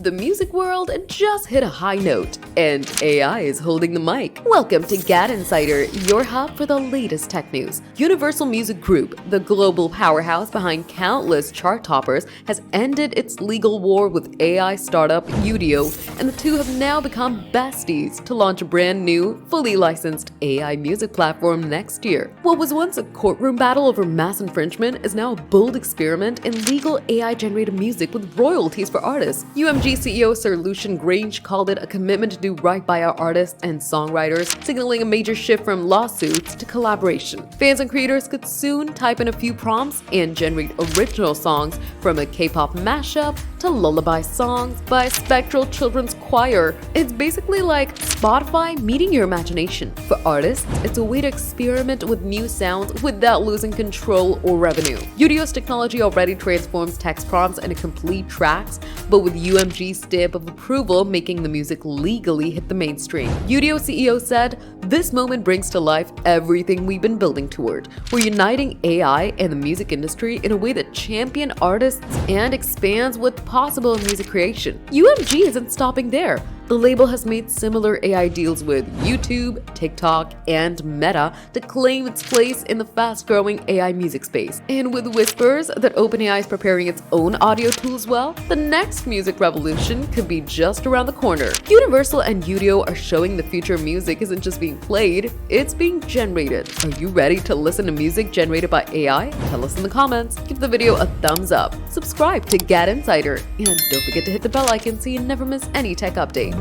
The music world just hit a high note, and AI is holding the mic. Welcome to GadInsider, your hub for the latest tech news. Universal Music Group, the global powerhouse behind countless chart toppers, has ended its legal war with AI startup Udio, and the two have now become besties to launch a brand new, fully licensed AI music platform next year. What was once a courtroom battle over mass infringement is now a bold experiment in legal AI-generated music with royalties for artists. UMG CEO Sir Lucian Grange called it a commitment to do right by our artists and songwriters, signaling a major shift from lawsuits to collaboration. Fans and creators could soon type in a few prompts and generate original songs, from a K-pop mashup to lullaby songs by a spectral children's choir. It's basically like Spotify meeting your imagination. For artists, it's a way to experiment with new sounds without losing control or revenue. Udio's technology already transforms text prompts into complete tracks, but with UMG's stamp of approval making the music legally hit the mainstream. Udio CEO said, "This moment brings to life everything we've been building toward. We're uniting AI and the music industry in a way that champions artists and expands what's possible in music creation." UMG isn't stopping there. The label has made similar AI deals with YouTube, TikTok, and Meta to claim its place in the fast-growing AI music space. And with whispers that OpenAI is preparing its own audio tools, well, the next music revolution could be just around the corner. Universal and Udio are showing the future of music isn't just being played, it's being generated. Are you ready to listen to music generated by AI? Tell us in the comments. Give the video a thumbs up, subscribe to GadInsider, and don't forget to hit the bell icon so you never miss any tech update.